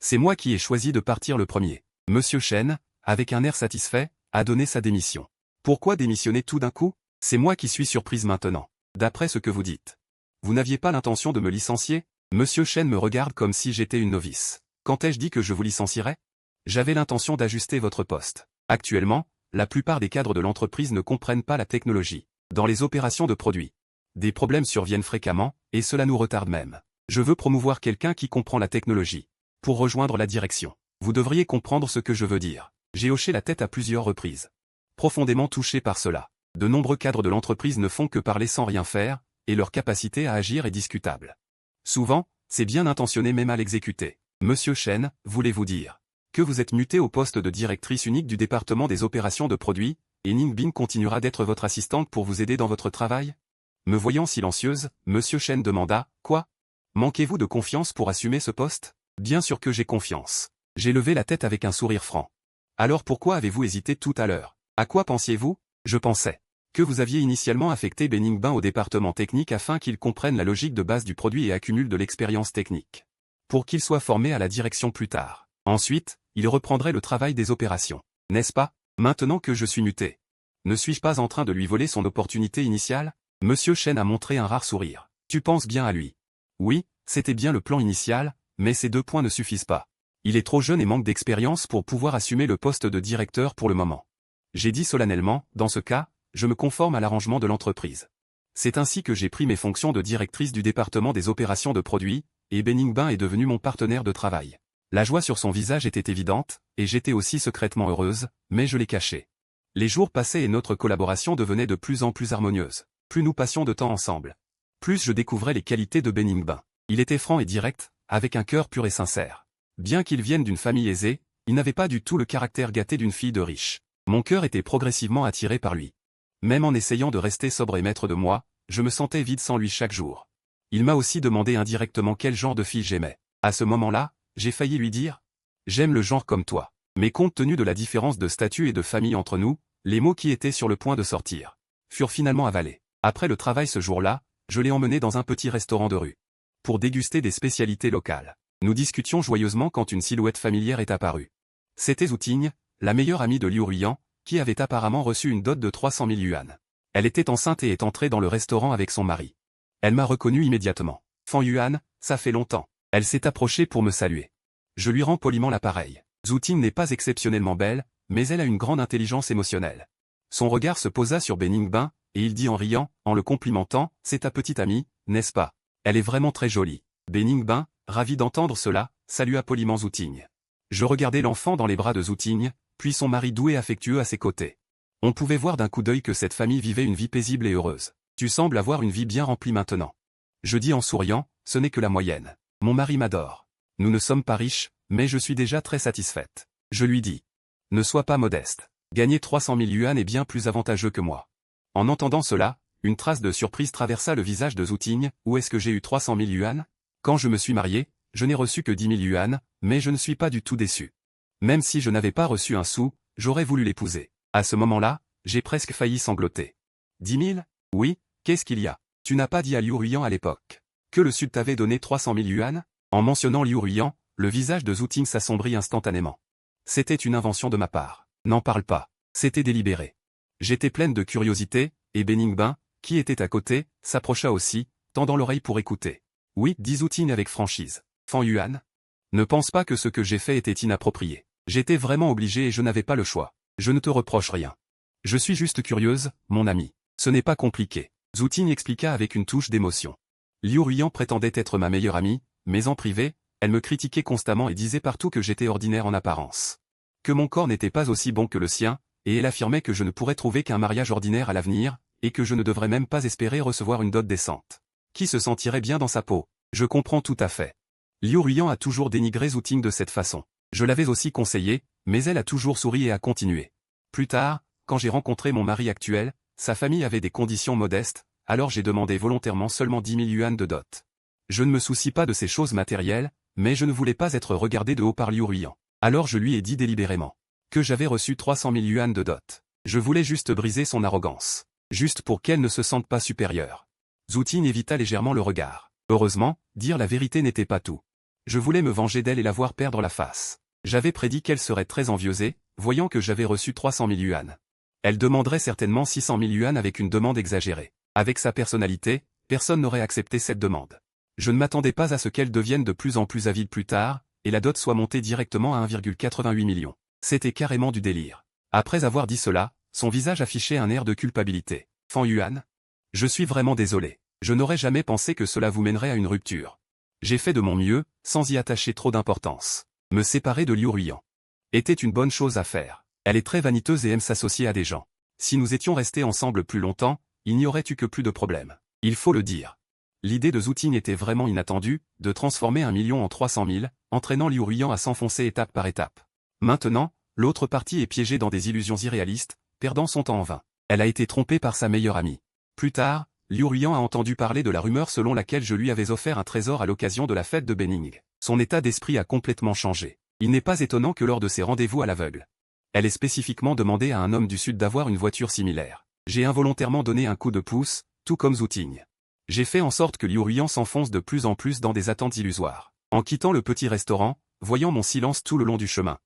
C'est moi qui ai choisi de partir le premier. Monsieur Chen, avec un air satisfait, a donné sa démission. Pourquoi démissionner tout d'un coup? C'est moi qui suis surprise maintenant. D'après ce que vous dites. Vous n'aviez pas l'intention de me licencier? Monsieur Chen me regarde comme si j'étais une novice. Quand ai-je dit que je vous licencierais? J'avais l'intention d'ajuster votre poste. Actuellement, la plupart des cadres de l'entreprise ne comprennent pas la technologie. Dans les opérations de produits, des problèmes surviennent fréquemment, et cela nous retarde même. Je veux promouvoir quelqu'un qui comprend la technologie. Pour rejoindre la direction, vous devriez comprendre ce que je veux dire. J'ai hoché la tête à plusieurs reprises. Profondément touché par cela. De nombreux cadres de l'entreprise ne font que parler sans rien faire, et leur capacité à agir est discutable. Souvent, c'est bien intentionné mais mal exécuté. Monsieur Chen, voulez-vous dire que vous êtes muté au poste de directrice unique du département des opérations de produits, et Ning Bing continuera d'être votre assistante pour vous aider dans votre travail? Me voyant silencieuse, Monsieur Chen demanda, quoi? Manquez-vous de confiance pour assumer ce poste? Bien sûr que j'ai confiance. J'ai levé la tête avec un sourire franc. Alors pourquoi avez-vous hésité tout à l'heure? À quoi pensiez-vous? Je pensais que vous aviez initialement affecté Bening Bing au département technique afin qu'il comprenne la logique de base du produit et accumule de l'expérience technique. Pour qu'il soit formé à la direction plus tard. Ensuite, il reprendrait le travail des opérations. N'est-ce pas? Maintenant que je suis muté. Ne suis-je pas en train de lui voler son opportunité initiale? Monsieur Chen a montré un rare sourire. Tu penses bien à lui. Oui, c'était bien le plan initial, mais ces 2 points ne suffisent pas. Il est trop jeune et manque d'expérience pour pouvoir assumer le poste de directeur pour le moment. J'ai dit solennellement, dans ce cas, je me conforme à l'arrangement de l'entreprise. C'est ainsi que j'ai pris mes fonctions de directrice du département des opérations de produits, et Bening Bing est devenu mon partenaire de travail. La joie sur son visage était évidente, et j'étais aussi secrètement heureuse, mais je l'ai cachée. Les jours passaient et notre collaboration devenait de plus en plus harmonieuse. Plus nous passions de temps ensemble, plus je découvrais les qualités de Bening Bing. Il était franc et direct, avec un cœur pur et sincère. Bien qu'il vienne d'une famille aisée, il n'avait pas du tout le caractère gâté d'une fille de riche. Mon cœur était progressivement attiré par lui. Même en essayant de rester sobre et maître de moi, je me sentais vide sans lui chaque jour. Il m'a aussi demandé indirectement quel genre de fille j'aimais. À ce moment-là, j'ai failli lui dire « J'aime le genre comme toi ». Mais compte tenu de la différence de statut et de famille entre nous, les mots qui étaient sur le point de sortir furent finalement avalés. Après le travail ce jour-là, je l'ai emmené dans un petit restaurant de rue pour déguster des spécialités locales. Nous discutions joyeusement quand une silhouette familière est apparue. C'était Zouting, la meilleure amie de Liu Ruiyan, qui avait apparemment reçu une dot de 300 000 yuan. Elle était enceinte et est entrée dans le restaurant avec son mari. Elle m'a reconnu immédiatement. « Fan Yuan, ça fait longtemps. » Elle s'est approchée pour me saluer. Je lui rends poliment l'appareil. Zouting n'est pas exceptionnellement belle, mais elle a une grande intelligence émotionnelle. Son regard se posa sur Beningbin, et il dit en riant, en le complimentant, « C'est ta petite amie, n'est-ce pas? Elle est vraiment très jolie. » Beningbin, ravi d'entendre cela, salua poliment Zouting. Je regardais l'enfant dans les bras de Zouting, puis son mari doux et affectueux à ses côtés. On pouvait voir d'un coup d'œil que cette famille vivait une vie paisible et heureuse. « Tu sembles avoir une vie bien remplie maintenant. » Je dis en souriant, « Ce n'est que la moyenne. Mon mari m'adore. Nous ne sommes pas riches, mais je suis déjà très satisfaite. » Je lui dis, « Ne sois pas modeste. Gagner 300 000 yuan est bien plus avantageux que moi. » En entendant cela, une trace de surprise traversa le visage de Zouting. « Où est-ce que j'ai eu 300 000 yuan? Quand je me suis marié, je n'ai reçu que 10 000 yuan, mais je ne suis pas du tout déçu. Même si je n'avais pas reçu un sou, j'aurais voulu l'épouser. » À ce moment-là, j'ai presque failli sangloter. 10 000? Oui, qu'est-ce qu'il y a? Tu n'as pas dit à Liu Ruiyan à l'époque que le sud t'avait donné 300 000 yuan? En mentionnant Liu Ruiyan, le visage de Zouting s'assombrit instantanément. C'était une invention de ma part. N'en parle pas. C'était délibéré. J'étais pleine de curiosité, et Beningbin, qui était à côté, s'approcha aussi, tendant l'oreille pour écouter. Oui, dit Zouting avec franchise. Fan Yuan? Ne pense pas que ce que j'ai fait était inapproprié. J'étais vraiment obligé et je n'avais pas le choix. Je ne te reproche rien. Je suis juste curieuse, mon ami. Ce n'est pas compliqué. Zouting expliqua avec une touche d'émotion. Liu Ruiyan prétendait être ma meilleure amie, mais en privé, elle me critiquait constamment et disait partout que j'étais ordinaire en apparence. Que mon corps n'était pas aussi bon que le sien, et elle affirmait que je ne pourrais trouver qu'un mariage ordinaire à l'avenir, et que je ne devrais même pas espérer recevoir une dot décente. Qui se sentirait bien dans sa peau? Je comprends tout à fait. Liu Ruiyan a toujours dénigré Zouting de cette façon. Je l'avais aussi conseillé, mais elle a toujours souri et a continué. Plus tard, quand j'ai rencontré mon mari actuel, sa famille avait des conditions modestes, alors j'ai demandé volontairement seulement 10 000 yuan de dot. Je ne me soucie pas de ces choses matérielles, mais je ne voulais pas être regardé de haut par Liu Ruiyan. Alors je lui ai dit délibérément que j'avais reçu 300 000 yuan de dot. Je voulais juste briser son arrogance. Juste pour qu'elle ne se sente pas supérieure. Zouting évita légèrement le regard. Heureusement, dire la vérité n'était pas tout. Je voulais me venger d'elle et la voir perdre la face. J'avais prédit qu'elle serait très envieusée, voyant que j'avais reçu 300 000 yuan. Elle demanderait certainement 600 000 yuan avec une demande exagérée. Avec sa personnalité, personne n'aurait accepté cette demande. Je ne m'attendais pas à ce qu'elle devienne de plus en plus avide plus tard, et la dot soit montée directement à 1,88 million. C'était carrément du délire. Après avoir dit cela, son visage affichait un air de culpabilité. Fan Yuan? Je suis vraiment désolé. Je n'aurais jamais pensé que cela vous mènerait à une rupture. J'ai fait de mon mieux, sans y attacher trop d'importance. Me séparer de Liu Ruiyan était une bonne chose à faire. Elle est très vaniteuse et aime s'associer à des gens. Si nous étions restés ensemble plus longtemps, il n'y aurait eu que plus de problèmes. Il faut le dire. L'idée de Zouting était vraiment inattendue, de transformer 1 million en 300 000, entraînant Liu Ruiyan à s'enfoncer étape par étape. Maintenant, l'autre partie est piégée dans des illusions irréalistes, perdant son temps en vain. Elle a été trompée par sa meilleure amie. Plus tard, Liu Ruiyan a entendu parler de la rumeur selon laquelle je lui avais offert un trésor à l'occasion de la fête de Bening. Son état d'esprit a complètement changé. Il n'est pas étonnant que lors de ses rendez-vous à l'aveugle, elle ait spécifiquement demandé à un homme du Sud d'avoir une voiture similaire. J'ai involontairement donné un coup de pouce, tout comme Zouting. J'ai fait en sorte que Liu Ruiyan s'enfonce de plus en plus dans des attentes illusoires. En quittant le petit restaurant, voyant mon silence tout le long du chemin,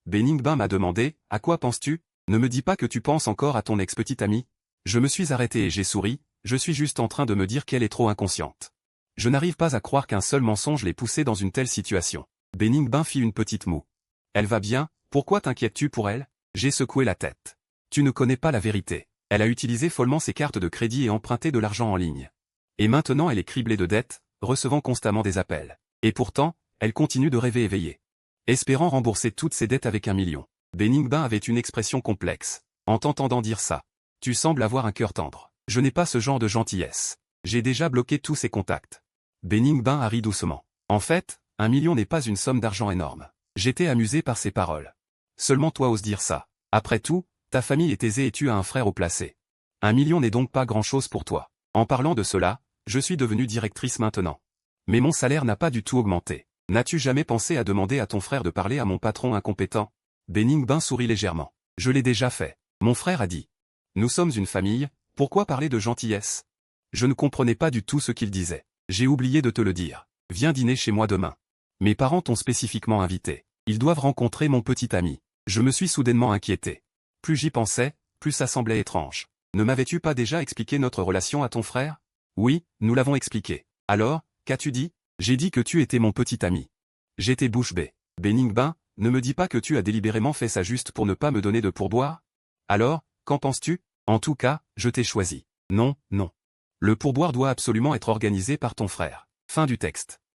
Beningbin m'a demandé, « À quoi penses-tu? Ne me dis pas que tu penses encore à ton ex-petite amie ?» Je me suis arrêté et j'ai souri, je suis juste en train de me dire qu'elle est trop inconsciente. Je n'arrive pas à croire qu'un seul mensonge l'ait poussée dans une telle situation. Beningbin fit une petite moue. Elle va bien, pourquoi t'inquiètes-tu pour elle? J'ai secoué la tête. Tu ne connais pas la vérité. Elle a utilisé follement ses cartes de crédit et emprunté de l'argent en ligne. Et maintenant elle est criblée de dettes, recevant constamment des appels. Et pourtant, elle continue de rêver éveillée, espérant rembourser toutes ses dettes avec 1 million. Beningbin avait une expression complexe. En t'entendant dire ça, tu sembles avoir un cœur tendre. Je n'ai pas ce genre de gentillesse. J'ai déjà bloqué tous ses contacts. Beningbin a ri doucement. En fait, 1 million n'est pas une somme d'argent énorme. J'étais amusé par ses paroles. Seulement toi oses dire ça. Après tout, ta famille est aisée et tu as un frère haut placé. 1 million n'est donc pas grand-chose pour toi. En parlant de cela, je suis devenue directrice maintenant. Mais mon salaire n'a pas du tout augmenté. N'as-tu jamais pensé à demander à ton frère de parler à mon patron incompétent? Beningbin sourit légèrement. Je l'ai déjà fait. Mon frère a dit. Nous sommes une famille, pourquoi parler de gentillesse? Je ne comprenais pas du tout ce qu'il disait. J'ai oublié de te le dire. Viens dîner chez moi demain. Mes parents t'ont spécifiquement invité. Ils doivent rencontrer mon petit ami. Je me suis soudainement inquiété. Plus j'y pensais, plus ça semblait étrange. Ne m'avais-tu pas déjà expliqué notre relation à ton frère? Oui, nous l'avons expliqué. Alors, qu'as-tu dit? J'ai dit que tu étais mon petit ami. J'étais bouche bée. Beningbin, ne me dis pas que tu as délibérément fait ça juste pour ne pas me donner de pourboire? Alors, qu'en penses-tu? En tout cas, je t'ai choisi. Non, non. Le pourboire doit absolument être organisé par ton frère. Fin du texte.